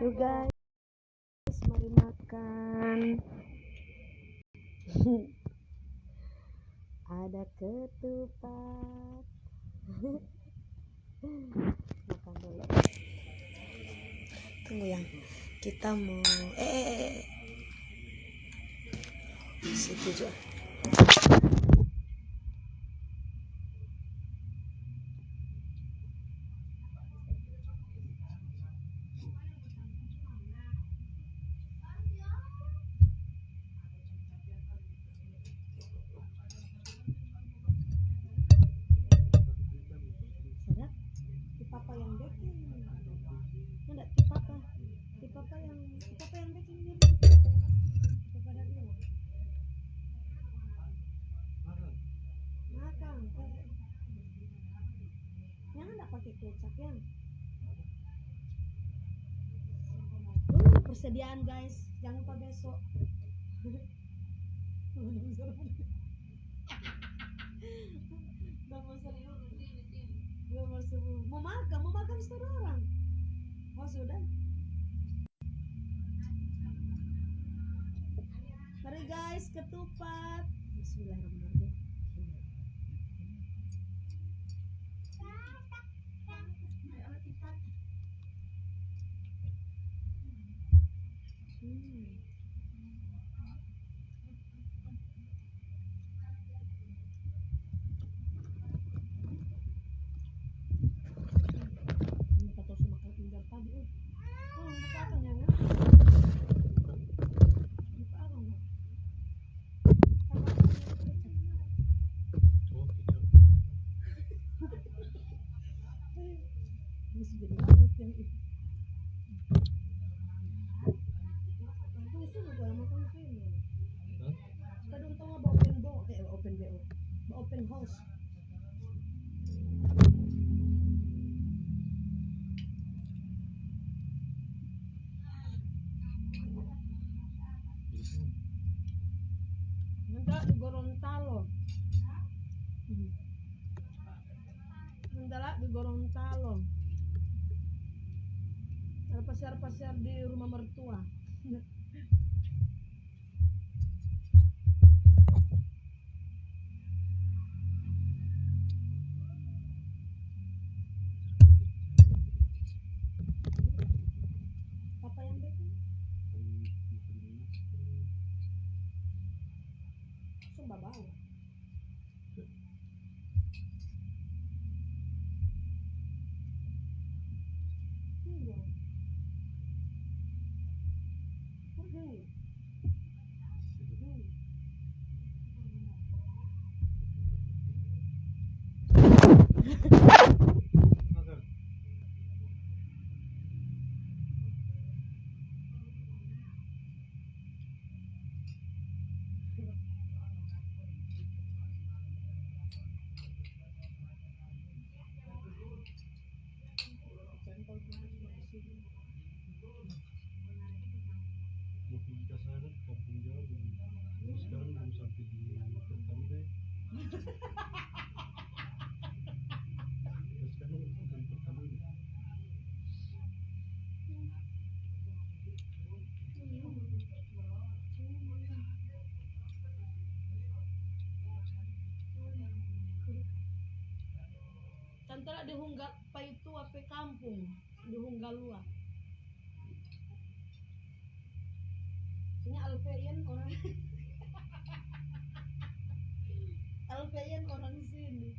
Yuk guys, mari makan. Ada ketupat. Makan dulu. Tunggu yang kita mau situ juga. Papa yang baking, enggak papa yang baking dia, papa dari lo, makan, yang enggak pakai kecap yang, persediaan guys, jangan lupa besok, mau makan setengah orang, oh sudah. Mari guys, ketupat. Bismillahirrahmanirrahim. Open house. Enggak di Gorontalo. Mendadak di Gorontalo. Ada pasar di rumah mertua. Apa yang baking? Sumpah bau. Tantara di Hunggal Paitu apa kampung di Hunggalua. Ini Alfeyen orang Alfeyen orang sini.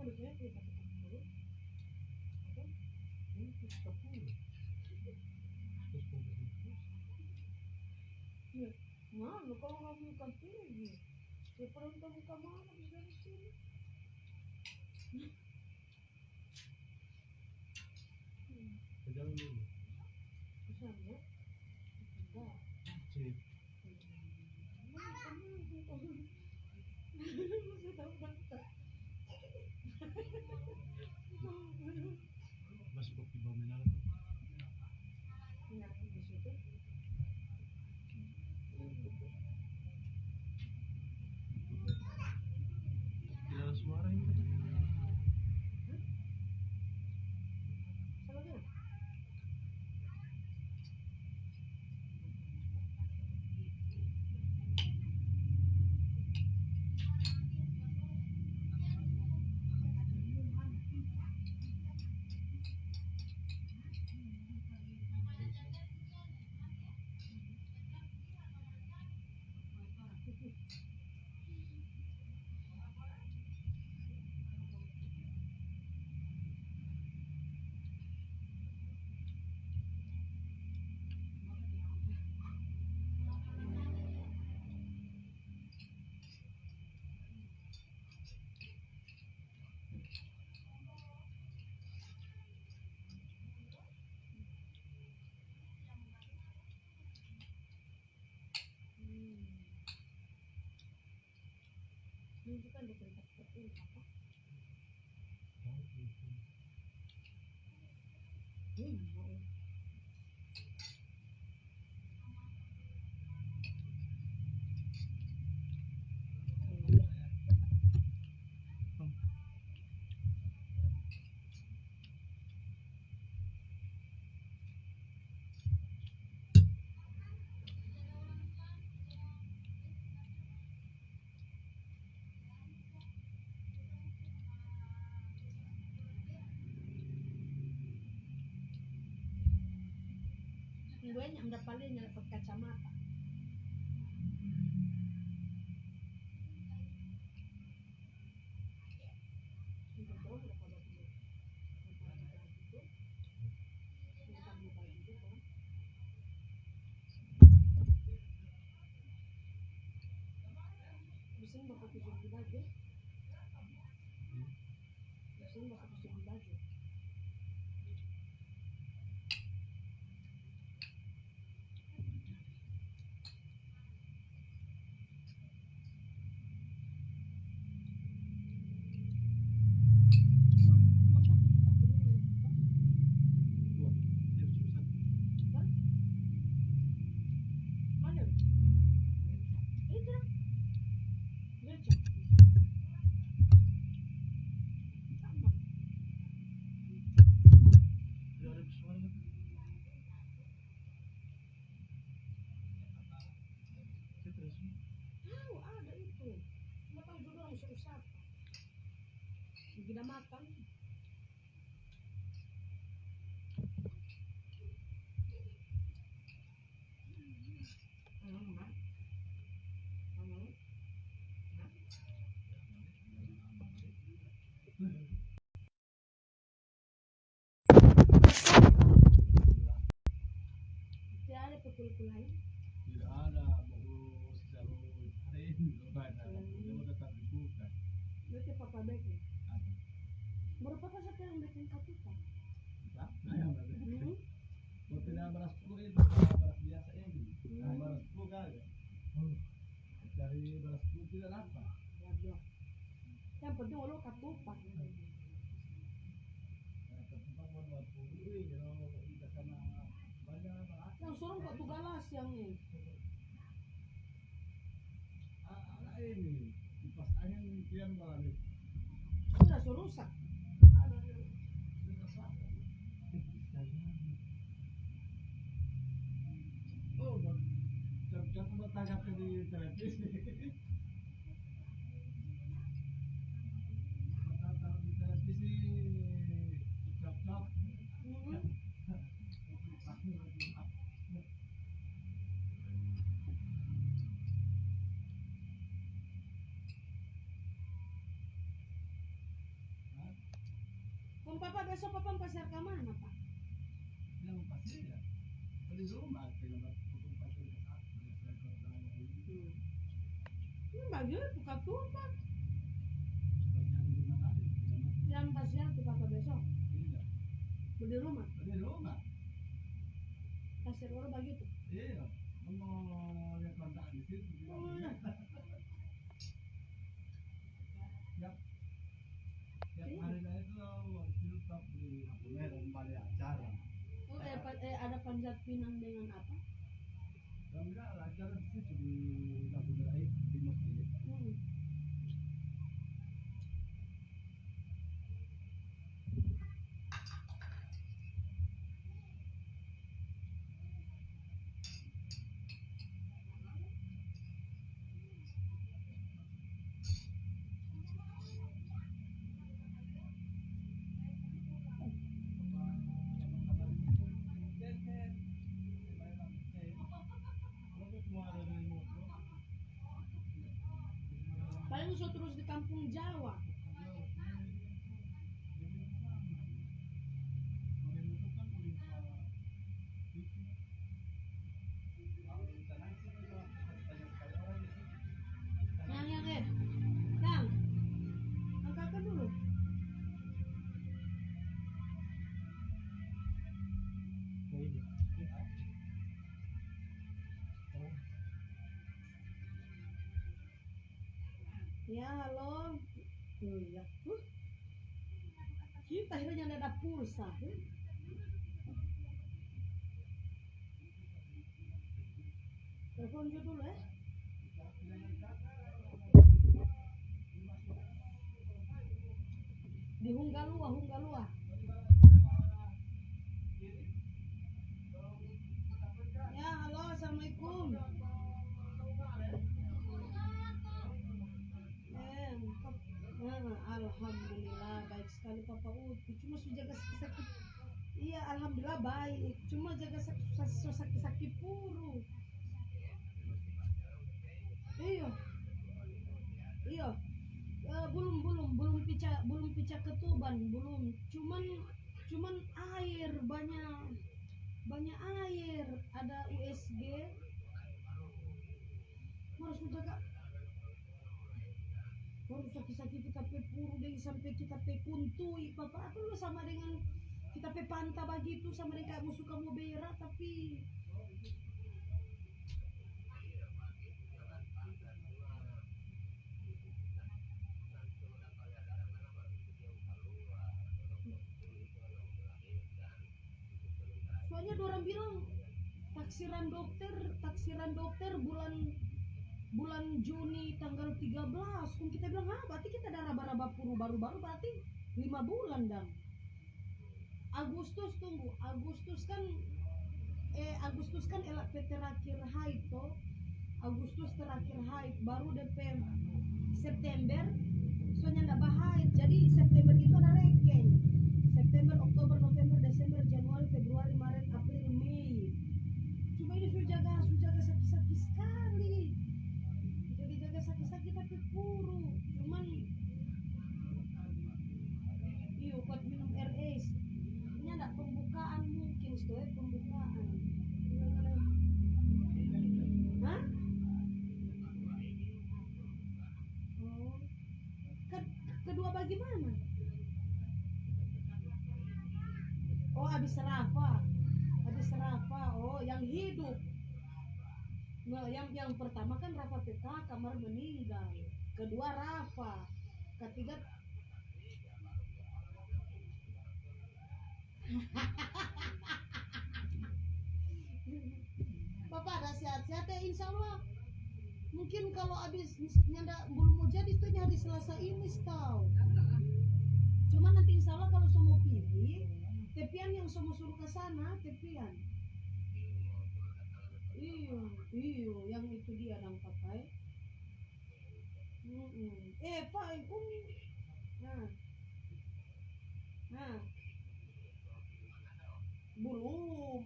Harusnya kita dulu. Mana kalau nggak buka tinggi, ya perlu buka mana di sini. Jalan dulu. Misalnya, enggak. Cip. Mas kopi bawah mineral tuh. Nah, di situ. Tidak ada suara. Menunjukkan di tempat seperti ini apa? Mau. Gue yang paling dapat kacamata. Pusing bapak tujuh baju. Pusing bapak tujuh baju. Mana? Itu. Beca. Sama. Tahu ada itu. Nggak tahu juga usah-usah. Gila makan. Tidak ada pukul-pukul lain. Tidak ada, baru selalu hari ini lebaran. Dia tetap dibuka. Berarti papa bikin. Apa? Baru papa satu yang bikin katupa. Apa yang ada? Hmm? Mau tidak beras puluh itu, beras biasa ini. Nah, beras puluh kagak. Dari beras puluh tidak dapat. Waduh. Yang penting lo katupa. Tempat mau 20, kalau kita sama banyak apa? Yang suruh kok tuh galas yang ini. Ada ini, kipas angin kian balik. Sudah suruh rusak. Ada kipas angin. Oh, cap-cap buat tangkap di televisi. Taruh di televisi, cap-cap. Kung papa besok papa pasar ke mana pak? Yang pasti ya, di rumah tinggal potong pasir ke satu, Ini baju buka tupa. sebagian di mana ada, Yang pasar tuh papa besok. tidak, Di rumah. di rumah. Pasar baru begitu. Iya, mau lihat kontak di situ. Oh, ya. Tiap hari saya itu filter di HP-nya dan balik acara. Oh, ada panjat pinang dengan apa? Dan enggak lah, acara di situ di Lampu Merah di masjid. Paling so terus di kampung Jawa. Yang, angkatkan dulu. Ya, halo. Ya. Kita akhirnya ada pulsa. Telepon dia dulu ya. Di Hunggalua, Hunggalua. Ya, halo, assalamualaikum. Alhamdulillah baik sekali Papa Uti. Cuma jaga sakit. Iya, alhamdulillah baik. Cuma jaga sakit puru. Iya. Iya. Belum pica ketuban, belum. Cuman air banyak air, ada USG. Harus jaga. Harus sakit-sakit kita pe puru deh sampai kita pe kuntui Papa. Aku sama dengan kita pe panta begitu sama dengan kamu suka mau berak tapi soalnya orang bilang taksiran dokter bulan Juni tanggal 13. Kung kita bilang berarti kita ada raba-raba puru baru-baru berarti 5 bulan dan Agustus kan elak terakhir haid toh. Agustus terakhir haid baru DP September soalnya ndak bahaya. Jadi September itu ada reken. September, Oktober, November, Desember, Januari, Februari, Maret, April, Mei. Cuma ini sudah jaga sakit-sakit sekali. Jaga sakit-sakit tapi puru. Cuman iyo buat minum RS. Ini ada pembukaan mungkin pembukaan. Hah? Oh. Kedua bagaimana? Oh, habis Rafa. Oh, yang hidup. Nah, yang pertama kan Rafa PK kamar meninggal. Kedua Rafa. Ketiga Bapak ada sehat-sehat ya insya Allah. Mungkin kalau habis nyanda belum mau jadi itu hari Selasa ini tahu. Cuma nanti insya Allah kalau semua pilih tepian yang semua suruh ke sana tepian. Iyo yang itu dia yang pakai. Pak itu nah belum.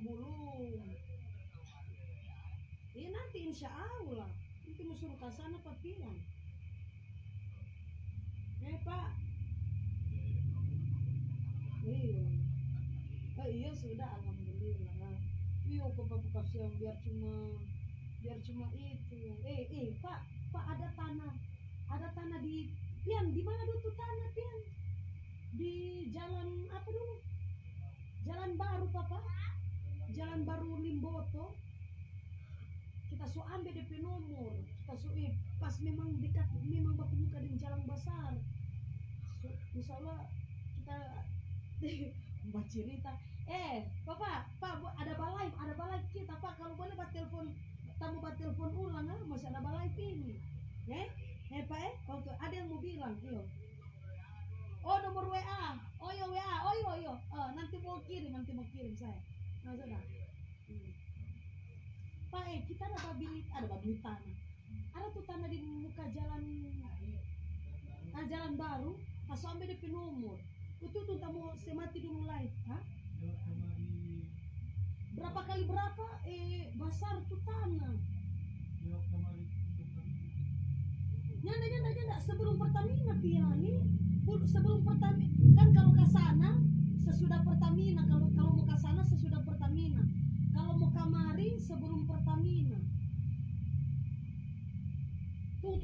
Iya nanti insya Allah nanti mau suruh ke sana papian. Pak. Iya sudah alhamdulillah. Iya Bapak kasih yang biar cuma itu. Pak ada tanah di Pian. Di mana dulu tuh tanah Pian? Di jalan apa dulu? Jalan baru Papa. Jalan baru Limboto. Kita ambil DP nomor. Pas memang dekat memang baku muka dengan jalan besar. Insyaallah kita buat cerita. Pak ada balai kita Pak kalau boleh buat telepon ulang masih ada balai ini. Pak oke ada yang mau bilang oh nomor WA. Oh ya WA. Nanti mau kirim saya. Nah sudah. Pak kita ada babi tanah. Ada tuh tanah di muka jalan baru. Pas ambil DP nomor. Itu tuh kamu semati dulu live, berapa kali berapa besar tuh tanah. Nyanda sebelum Pertamina Piani. Sebelum Pertamina kan kalau ke sana sesudah Pertamina, kalau mau ke sana sesudah Pertamina. Kalau mau kamari sebelum Pertamina. Tuh.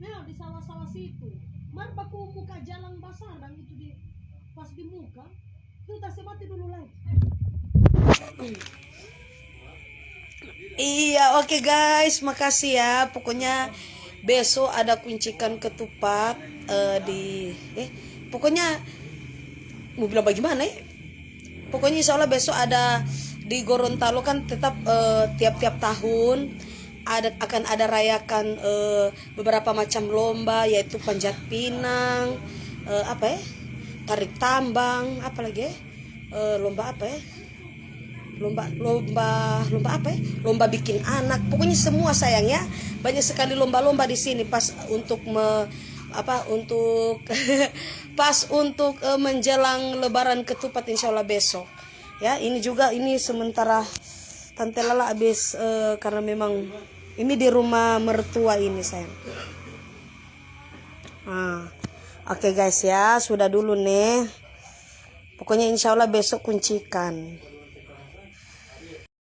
Nah, di sawah-sawah situ. Mar baku muka jalan besar dan itu di pas di muka. Tuh tak semati dulu live. Iya, oke guys, makasih ya. Pokoknya besok ada kuncikan ketupat pokoknya mau bilang bagaimana ya, pokoknya insya Allah besok ada di Gorontalo kan tetap tiap-tiap tahun akan ada rayakan beberapa macam lomba, yaitu panjat pinang, tarik tambang, apalagi lomba lomba bikin anak, pokoknya semua sayang ya, banyak sekali lomba-lomba di sini pas untuk pas untuk menjelang Lebaran Ketupat insya Allah besok ya. Ini sementara Tante Lala habis karena memang ini di rumah mertua ini sayang. Oke guys ya, sudah dulu nih. Pokoknya insya Allah besok kuncikan.